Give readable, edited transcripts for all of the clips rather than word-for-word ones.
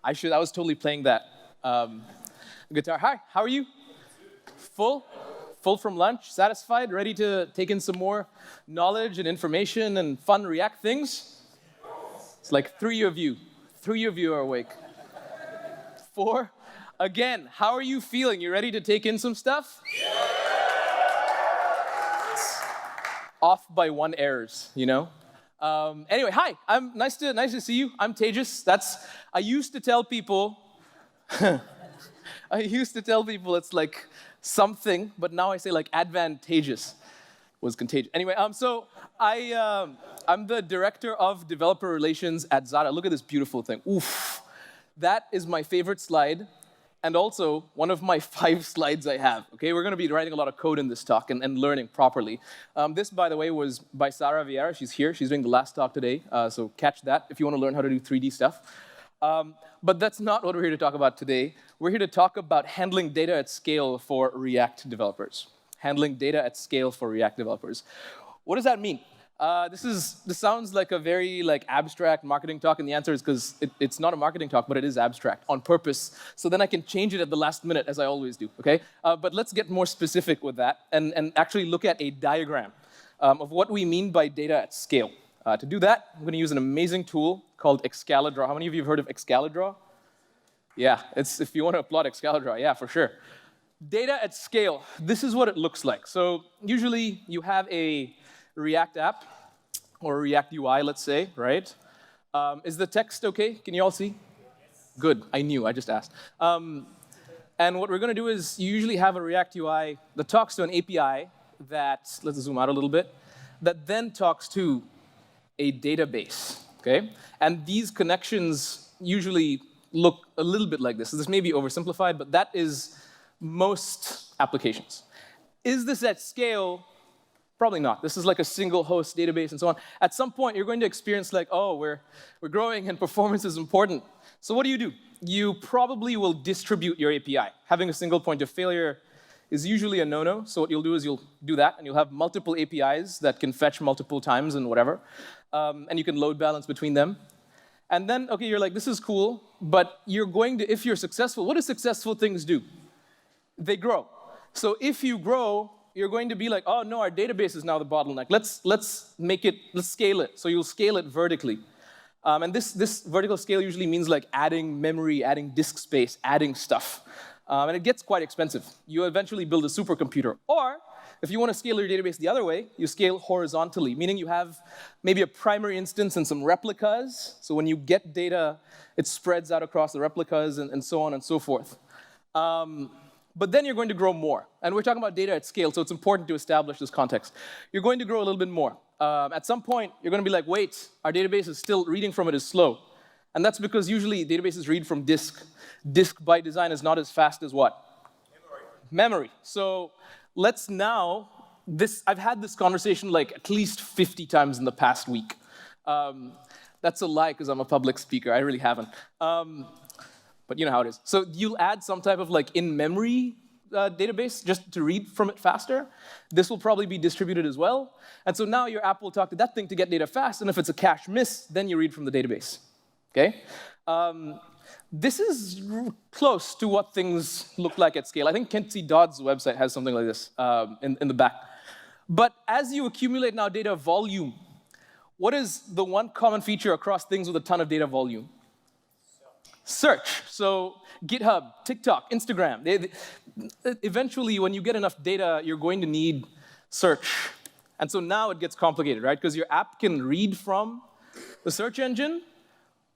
I was totally playing that guitar. Hi, how are you? Full? Full from lunch? Satisfied? Ready to take in some more knowledge and information and fun React things? It's like three of you. Three of you are awake. Four? Again, how are you feeling? You ready to take in some stuff? It's off by one errors, you know? Anyway, hi. Nice to see you. I'm Tejas. I used to tell people it's like something, but now I say like advantageous was contagious. Anyway, I'm the director of developer relations at Zara. Look at this beautiful thing. Oof. That is my favorite slide, and also one of my 5 slides I have. Okay, we're going to be writing a lot of code in this talk and learning properly. This, by the way, was by Sarah Vieira. She's here. She's doing the last talk today, so catch that if you want to learn how to do 3D stuff. But that's not what we're here to talk about today. We're here to talk about handling data at scale for React developers. Handling data at scale for React developers. What does that mean? This sounds like a very abstract marketing talk, and the answer is because it's not a marketing talk, but it is abstract on purpose. So then I can change it at the last minute, as I always do. Okay? But let's get more specific with that and actually look at a diagram of what we mean by data at scale. To do that, I'm going to use an amazing tool called Excalidraw. How many of you have heard of Excalidraw? Yeah, if you want to plot Excalidraw, yeah, for sure. Data at scale, this is what it looks like. So usually you have a React app, or React UI, let's say, right? Is the text okay? Can you all see? Yes. Good, I knew, I just asked. And what we're going to do is you usually have a React UI that talks to an API that, let's zoom out a little bit, that then talks to a database, okay? And these connections usually look a little bit like this. So this may be oversimplified, but that is most applications. Is this at scale? Probably not. This is like a single host database and so on. At some point, you're going to experience like, oh, we're growing and performance is important. So what do? You probably will distribute your API. Having a single point of failure is usually a no-no. So what you'll do is you'll do that, and you'll have multiple APIs that can fetch multiple times and whatever. And you can load balance between them. And then, okay, you're like, this is cool, but you're going to, if you're successful, what do successful things do? They grow. So if you grow, you're going to be like, oh no, our database is now the bottleneck. Let's scale it. So you'll scale it vertically. And this vertical scale usually means like adding memory, adding disk space, adding stuff. And it gets quite expensive. You eventually build a supercomputer. Or if you want to scale your database the other way, you scale horizontally, meaning you have maybe a primary instance and some replicas. So when you get data, it spreads out across the replicas and so on and so forth. But then you're going to grow more. And we're talking about data at scale, so it's important to establish this context. You're going to grow a little bit more. At some point, you're going to be like, wait, our database is still reading from it is slow. And that's because usually databases read from disk. Disk by design is not as fast as what? Memory. So let's now, I've had this conversation like at least 50 times in the past week. That's a lie because I'm a public speaker. I really haven't. But you know how it is. So you'll add some type of like in-memory database just to read from it faster. This will probably be distributed as well. And so now your app will talk to that thing to get data fast, and if it's a cache miss, then you read from the database. Okay? This is close to what things look like at scale. I think Kenzie Dodd's website has something like this in the back. But as you accumulate now data volume, what is the one common feature across things with a ton of data volume? Search. So GitHub, TikTok, Instagram. Eventually, when you get enough data, you're going to need search. And so now it gets complicated, right? Because your app can read from the search engine,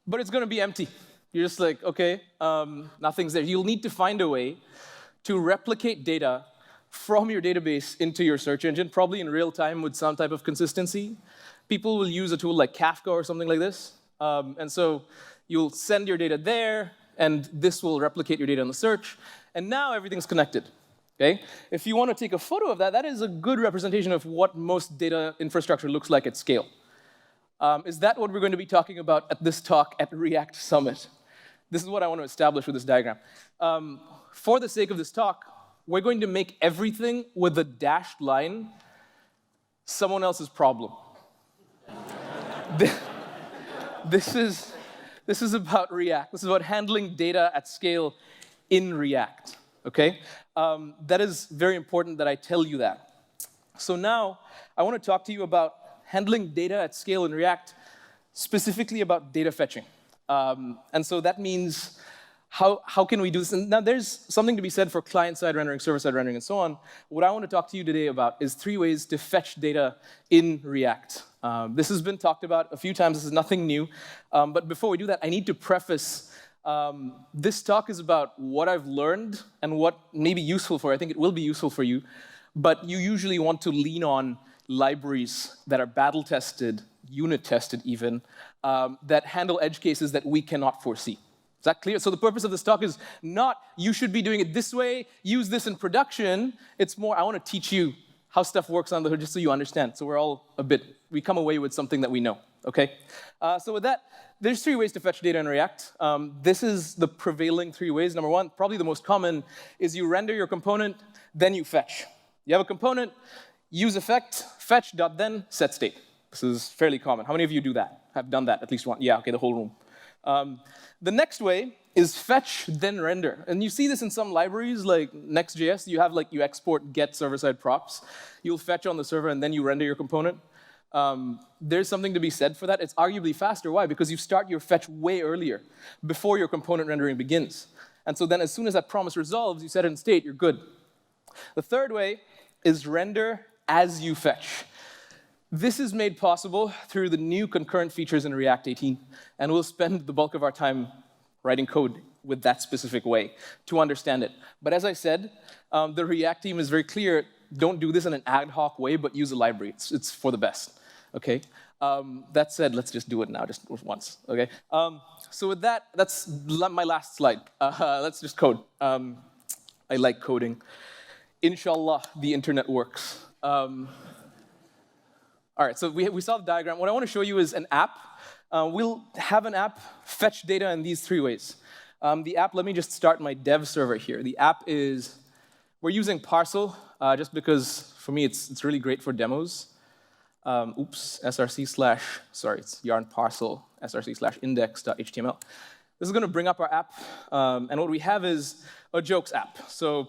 but it's going to be empty. You're just like, okay, nothing's there. You'll need to find a way to replicate data from your database into your search engine, probably in real time with some type of consistency. People will use a tool like Kafka or something like this. And so you'll send your data there, and this will replicate your data in the search. And now everything's connected. Okay? If you want to take a photo of that, that is a good representation of what most data infrastructure looks like at scale. Is that what we're going to be talking about at this talk at React Summit? This is what I want to establish with this diagram. For the sake of this talk, we're going to make everything with a dashed line someone else's problem. This This is about React. This is about handling data at scale in React, okay? That is very important that I tell you that. So now, I want to talk to you about handling data at scale in React, specifically about data fetching. And so that means, how can we do this? And now there's something to be said for client-side rendering, server-side rendering, and so on. What I want to talk to you today about is 3 ways to fetch data in React. This has been talked about a few times. This is nothing new. But before we do that, I need to preface, this talk is about what I've learned and what may be useful for you. I think it will be useful for you. But you usually want to lean on libraries that are battle-tested, unit-tested even, that handle edge cases that we cannot foresee. Is that clear? So the purpose of this talk is not, you should be doing it this way, use this in production. It's more, I want to teach you how stuff works on the hood, just so you understand. So we're all we come away with something that we know, okay? So with that, there's 3 ways to fetch data in React. This is the prevailing 3 ways. Number 1, probably the most common, is you render your component, then you fetch. You have a component, use effect, fetch, dot then, set state. This is fairly common. How many of you do that? Have done that at least one? Yeah, okay, the whole room. The next way is fetch, then render. And you see this in some libraries, like Next.js. You have, you export get server-side props. You'll fetch on the server, and then you render your component. There's something to be said for that. It's arguably faster. Why? Because you start your fetch way earlier, before your component rendering begins. And so then as soon as that promise resolves, you set it in state, you're good. The third way is render as you fetch. This is made possible through the new concurrent features in React 18, and we'll spend the bulk of our time writing code with that specific way to understand it. But as I said, the React team is very clear, don't do this in an ad hoc way, but use a library. It's for the best, okay? That said, let's just do it now, just once, okay? So with that, that's my last slide. Let's just code. I like coding. Inshallah, the internet works. All right, so we saw the diagram. What I want to show you is an app. We'll have an app fetch data in these 3 ways. The app, let me just start my dev server here. The app is, we're using Parcel, just because for me it's really great for demos. Sorry, it's yarn parcel src/index.html. This is going to bring up our app, and what we have is a jokes app. So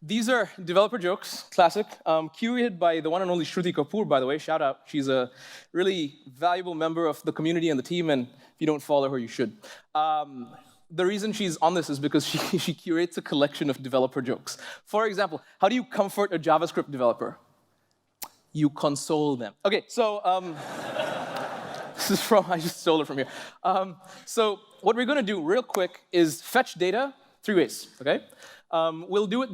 these are developer jokes, classic, curated by the one and only Shruti Kapoor, by the way. Shout out. She's a really valuable member of the community and the team, and if you don't follow her, you should. The reason she's on this is because she curates a collection of developer jokes. For example, how do you comfort a JavaScript developer? You console them. Okay, so this is I just stole it from here. So what we're going to do real quick is fetch data 3 ways, okay? We'll do it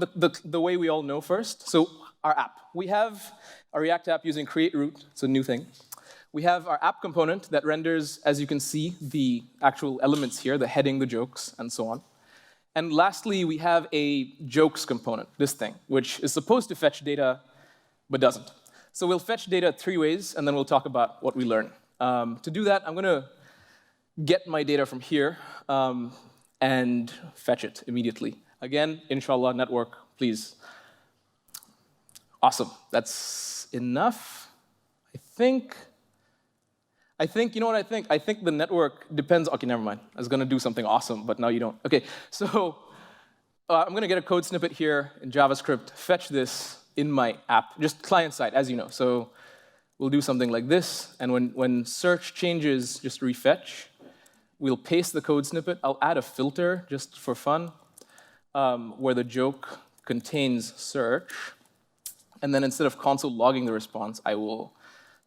the way we all know first. So our app. We have a React app using create root. It's a new thing. We have our app component that renders, as you can see, the actual elements here, the heading, the jokes, and so on. And lastly, we have a jokes component, this thing, which is supposed to fetch data, but doesn't. So we'll fetch data 3 ways, and then we'll talk about what we learn. To do that, I'm going to get my data from here and fetch it immediately. Again, inshallah, network, please. Awesome. That's enough, I think. You know what I think? I think the network depends. OK, never mind. I was going to do something awesome, but now you don't. OK, so I'm going to get a code snippet here in JavaScript, fetch this in my app, just client-side, as you know. So we'll do something like this. And when search changes, just refetch. We'll paste the code snippet. I'll add a filter just for fun, where the joke contains search. And then instead of console logging the response, I will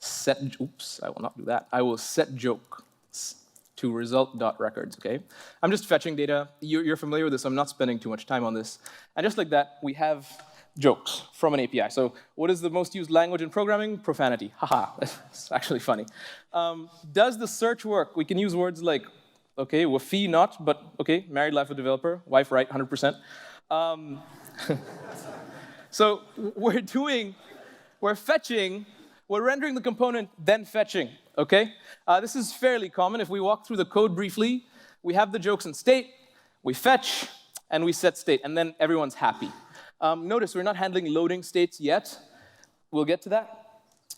set, oops, I will not do that. I will set joke to result.records, okay? I'm just fetching data. You're familiar with this. I'm not spending too much time on this. And just like that, we have jokes from an API. So what is the most used language in programming? Profanity. Haha, it's actually funny. Does the search work? We can use words like, okay, wafi not, but okay, married life of developer, wife right, 100%. So we're fetching, we're rendering the component, then fetching, okay? This is fairly common. If we walk through the code briefly, we have the jokes in state, we fetch, and we set state, and then everyone's happy. Notice we're not handling loading states yet. We'll get to that.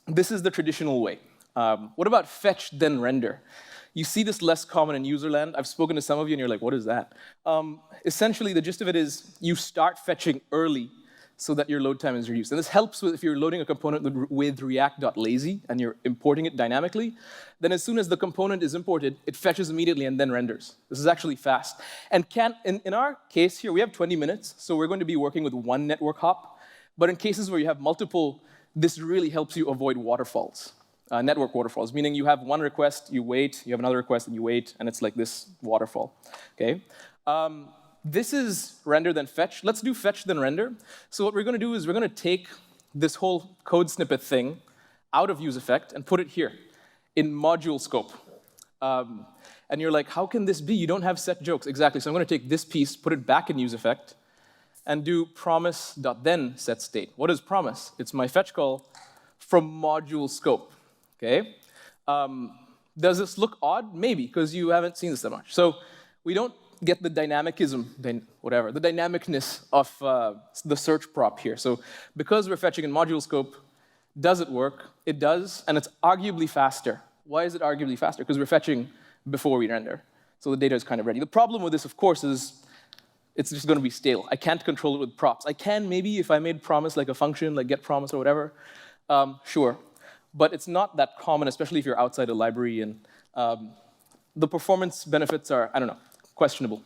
This is the traditional way. What about fetch, then render? You see this less common in userland. I've spoken to some of you, and you're like, what is that? Essentially, the gist of it is you start fetching early so that your load time is reduced. And this helps with if you're loading a component with React.lazy and you're importing it dynamically, then as soon as the component is imported, it fetches immediately and then renders. This is actually fast. And in our case here, we have 20 minutes, so we're going to be working with one network hop. But in cases where you have multiple, this really helps you avoid waterfalls, network waterfalls, meaning you have one request, you wait, you have another request, and you wait, and it's like this waterfall, okay? This is render then fetch. Let's do fetch then render. So what we're going to do is we're going to take this whole code snippet thing out of useEffect and put it here in module scope. And you're like, how can this be? You don't have set jokes. Exactly. So I'm going to take this piece, put it back in useEffect, and do promise.then set state. What is promise? It's my fetch call from module scope. Okay? Does this look odd? Maybe, because you haven't seen this that much. So we don't get the dynamicism, the dynamicness of the search prop here. So because we're fetching in module scope, does it work? It does, and it's arguably faster. Why is it arguably faster? Because we're fetching before we render. So the data is kind of ready. The problem with this, of course, is it's just going to be stale. I can't control it with props. I can maybe if I made promise like a function, like get promise or whatever, sure. But it's not that common, especially if you're outside a library, and the performance benefits are, I don't know, questionable.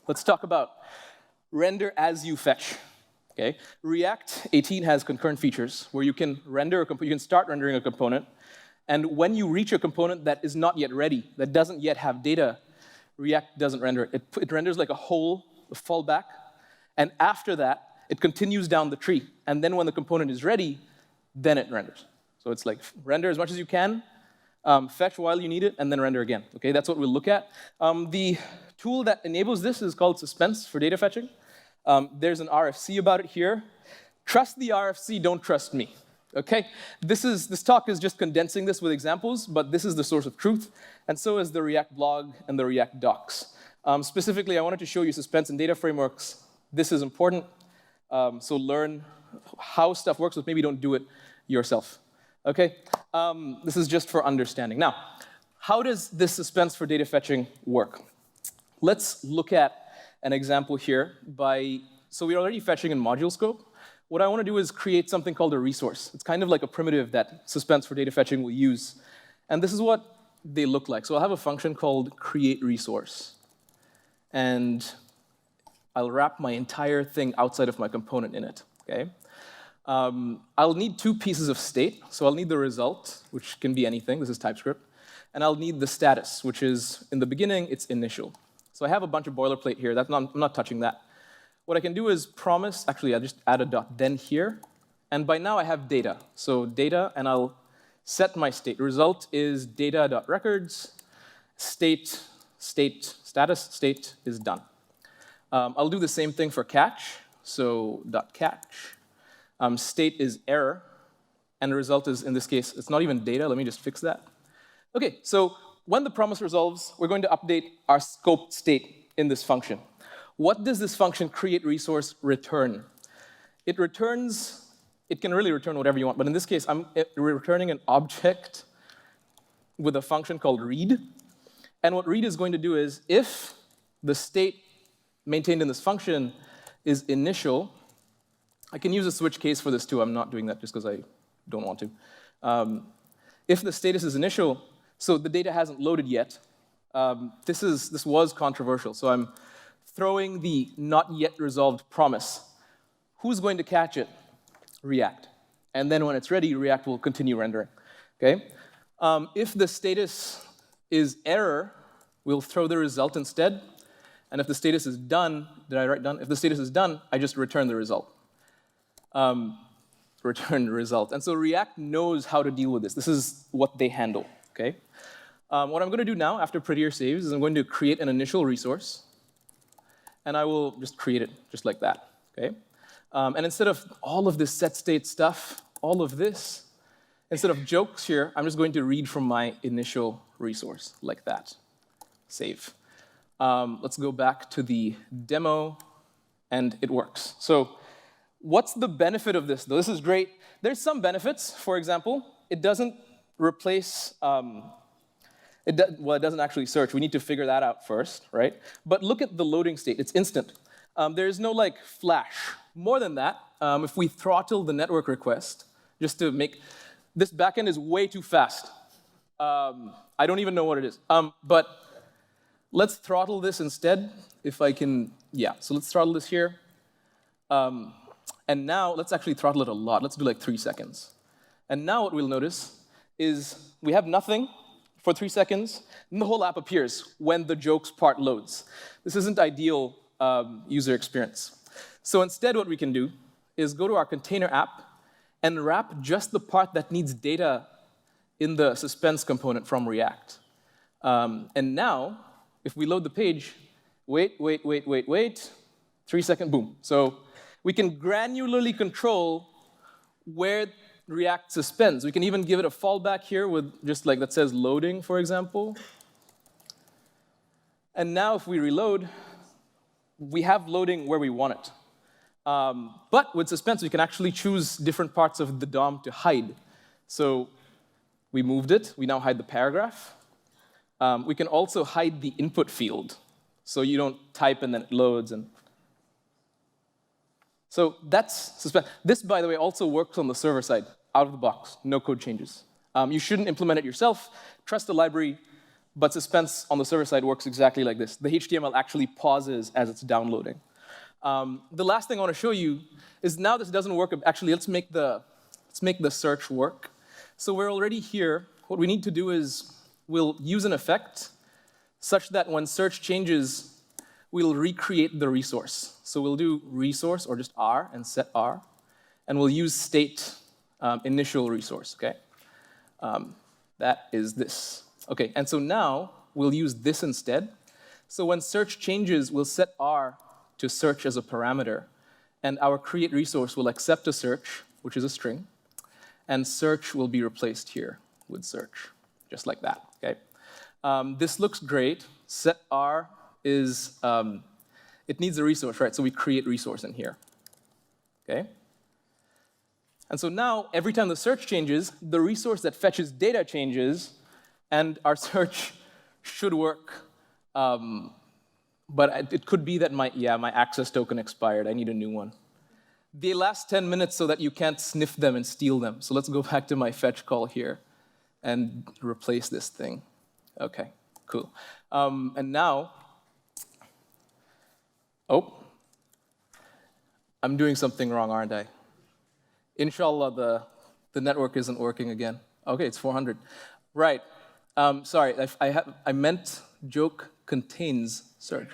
Let's talk about render as you fetch. Okay? React 18 has concurrent features where you can you can start rendering a component, and when you reach a component that is not yet ready, that doesn't yet have data, React doesn't render it. It renders like a whole, a fallback, and after that, it continues down the tree. And then when the component is ready, then it renders. So it's like render as much as you can, fetch while you need it, and then render again. Okay, that's what we'll look at. The tool that enables this is called Suspense for data fetching. There's an RFC about it here. Trust the RFC, don't trust me. Okay, this talk is just condensing this with examples, but this is the source of truth, and so is the React blog and the React docs. Specifically, I wanted to show you suspense and data frameworks. This is important, so learn how stuff works, but maybe don't do it yourself. Okay, this is just for understanding. Now, how does this suspense for data fetching work? Let's look at an example here so we're already fetching in module scope. What I want to do is create something called a resource. It's kind of like a primitive that suspense for data fetching will use. And this is what they look like. So I'll have a function called create resource. And I'll wrap my entire thing outside of my component in it. Okay? I'll need two pieces of state. So I'll need the result, which can be anything. This is TypeScript. And I'll need the status, which is, in the beginning, it's initial. So I have a bunch of boilerplate here. I'm not touching that. What I can do is promise, actually, I'll just add a dot then here. And by now, I have data. So data, and I'll set my state. Result is data.records. State, status, state is done. I'll do the same thing for catch. So .catch. State is error. And the result is, in this case, it's not even data. Let me just fix that. OK, so when the promise resolves, we're going to update our scoped state in this function. What does this function create resource return? It can really return whatever you want, but in this case, I'm returning an object with a function called read. And what read is going to do is, if the state maintained in this function is initial, I can use a switch case for this too. I'm not doing that just because I don't want to. If the status is initial, so the data hasn't loaded yet, this was controversial. So I'm throwing the not yet resolved promise. Who's going to catch it? React. And then when it's ready, React will continue rendering. Okay? If the status is error, we'll throw the result instead. And if the status is done, did I write done? If the status is done, I just return the result. Return the result. And so React knows how to deal with this. This is what they handle. Okay? What I'm going to do now, after prettier saves, is I'm going to create an initial resource. And I will just create it just like that. Okay? And instead of all of this set state stuff, all of this, instead of jokes here, I'm just going to read from my initial resource like that. Save. Let's go back to the demo, and it works. So what's the benefit of this, though? This is great. There's some benefits. For example, it doesn't replace Well, it doesn't actually search. We need to figure that out first, right? But look at the loading state. It's instant. There's no like flash. More than that, if we throttle the network request, just to make, this backend is way too fast. I don't even know what it is. But let's throttle this instead, if I can, yeah. So let's throttle this here. And now let's actually throttle it a lot. Let's do like 3 seconds. And now what we'll notice is we have nothing for 3 seconds, and the whole app appears when the jokes part loads. This isn't ideal user experience. So instead what we can do is go to our container app and wrap just the part that needs data in the suspense component from React. And now, if we load the page, wait, 3 second, boom. So we can granularly control where React suspends. We can even give it a fallback here with just like that says loading, for example. And now if we reload, we have loading where we want it. But with suspense, we can actually choose different parts of the DOM to hide. So we moved it. We now hide the paragraph. We can also hide the input field, so you don't type and then it loads. And so that's suspense. This, by the way, also works on the server side, out of the box, no code changes. You shouldn't implement it yourself. Trust the library, but suspense on the server side works exactly like this. The HTML actually pauses as it's downloading. The last thing I want to show you is now this doesn't work. Actually, let's make the search work. So we're already here. What we need to do is we'll use an effect such that when search changes, we'll recreate the resource. So we'll do resource, or just R, and set R. And we'll use state initial resource, OK? That is this. OK, and so now we'll use this instead. So when search changes, we'll set R to search as a parameter. And our create resource will accept a search, which is a string. And search will be replaced here with search, just like that. Okay. This looks great. Set R is, it needs a resource, right? So we create resource in here. Okay. And so now, every time the search changes, the resource that fetches data changes, and our search should work. But it could be that my access token expired. I need a new one. They last 10 minutes so that you can't sniff them and steal them. So let's go back to my fetch call here and replace this thing. OK, cool. And now, oh, I'm doing something wrong, aren't I? Inshallah, the network isn't working again. OK, it's 400. Right. Sorry, I meant joke contains search.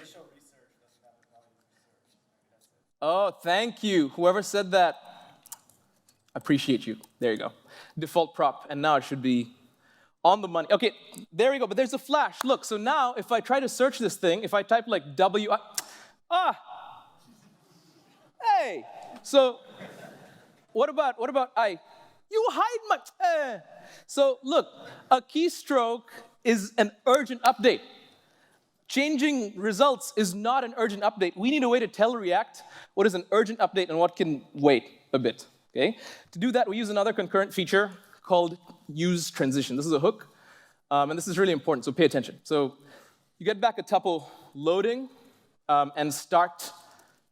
Oh, thank you. Whoever said that, appreciate you. There you go. Default prop, and now it should be on the money. OK, there we go, but there's a flash. Look, so now if I try to search this thing, if I type like hey, so what about I? You hide my, So look, a keystroke is an urgent update. Changing results is not an urgent update. We need a way to tell React what is an urgent update and what can wait a bit. Okay? To do that, we use another concurrent feature called use transition. This is a hook, and this is really important, so pay attention. So you get back a tuple loading and start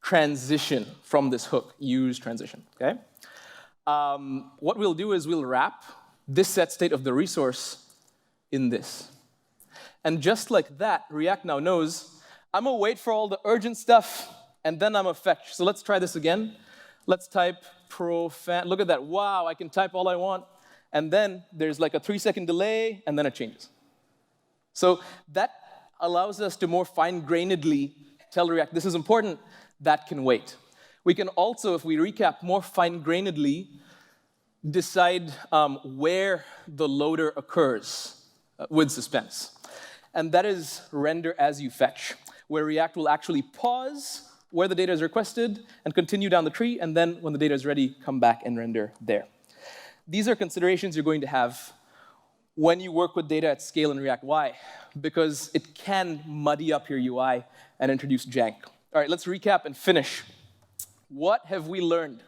transition from this hook, use transition. Okay? What we'll do is we'll wrap this set state of the resource in this. And just like that, React now knows, I'm going to wait for all the urgent stuff, and then I'm going to fetch. So let's try this again. Let's type profan. Look at that. Wow, I can type all I want. And then there's like a 3-second delay, and then it changes. So that allows us to more fine-grainedly tell React, this is important, that can wait. We can also, if we recap, more fine-grainedly decide where the loader occurs with suspense. And that is render as you fetch, where React will actually pause where the data is requested and continue down the tree, and then when the data is ready, come back and render there. These are considerations you're going to have when you work with data at scale in React. Why? Because it can muddy up your UI and introduce jank. All right, let's recap and finish. What have we learned?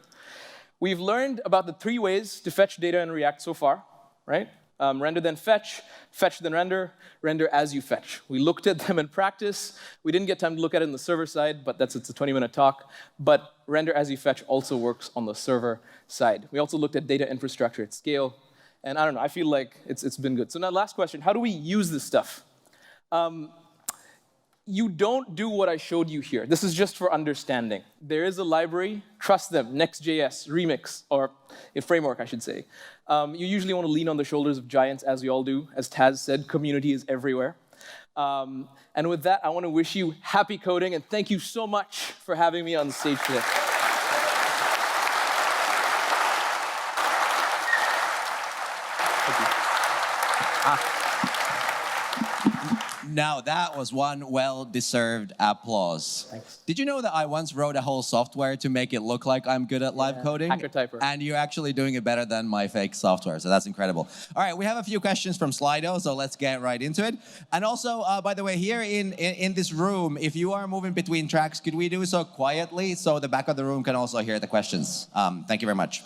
We've learned about the 3 ways to fetch data in React so far, right? Render then fetch, fetch then render, render as you fetch. We looked at them in practice. We didn't get time to look at it on the server side, but it's a 20-minute talk. But render as you fetch also works on the server side. We also looked at data infrastructure at scale. And I don't know, I feel like it's been good. So now last question, how do we use this stuff? You don't do what I showed you here. This is just for understanding. There is a library, trust them, Next.js, Remix, or a framework, I should say. You usually want to lean on the shoulders of giants, as we all do. As Taz said, community is everywhere. And with that, I want to wish you happy coding, and thank you so much for having me on stage today. Thank you. Now, that was one well-deserved applause. Thanks. Did you know that I once wrote a whole software to make it look like I'm good at live coding? Hacker typer. And you're actually doing it better than my fake software, so that's incredible. All right, we have a few questions from Slido, so let's get right into it. And also, by the way, here in this room, if you are moving between tracks, could we do so quietly so the back of the room can also hear the questions? Thank you very much.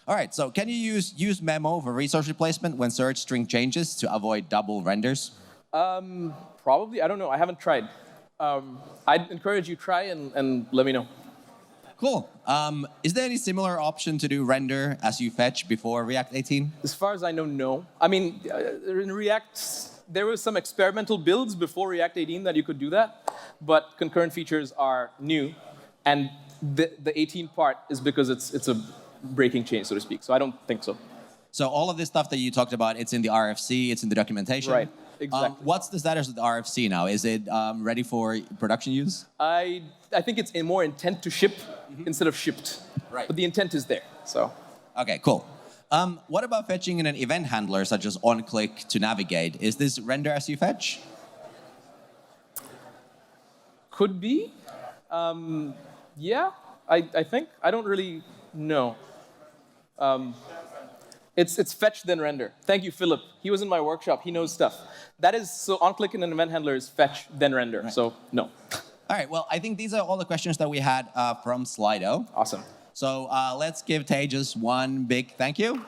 All right, so can you use memo for resource replacement when search string changes to avoid double renders? Probably, I don't know, I haven't tried. I'd encourage you try and let me know. Cool. Is there any similar option to do render as you fetch before React 18? As far as I know, no. I mean, in React, there was some experimental builds before React 18 that you could do that, but concurrent features are new, and the 18 part is because it's a breaking change, so to speak, so I don't think so. So all of this stuff that you talked about, it's in the RFC, it's in the documentation? Right. Exactly. What's the status of the RFC now? Is it ready for production use? I think it's more intent to ship instead of shipped. Right. But the intent is there, so. Okay, cool. What about fetching in an event handler such as onClick to navigate? Is this render as you fetch? Could be. Yeah, I think. I don't really know. It's fetch then render. Thank you, Philip. He was in my workshop. He knows stuff. That is, so onClick in an event handler is fetch then render. Right. So no. All right. Well, I think these are all the questions that we had from Slido. Awesome. So let's give Tejas one big thank you.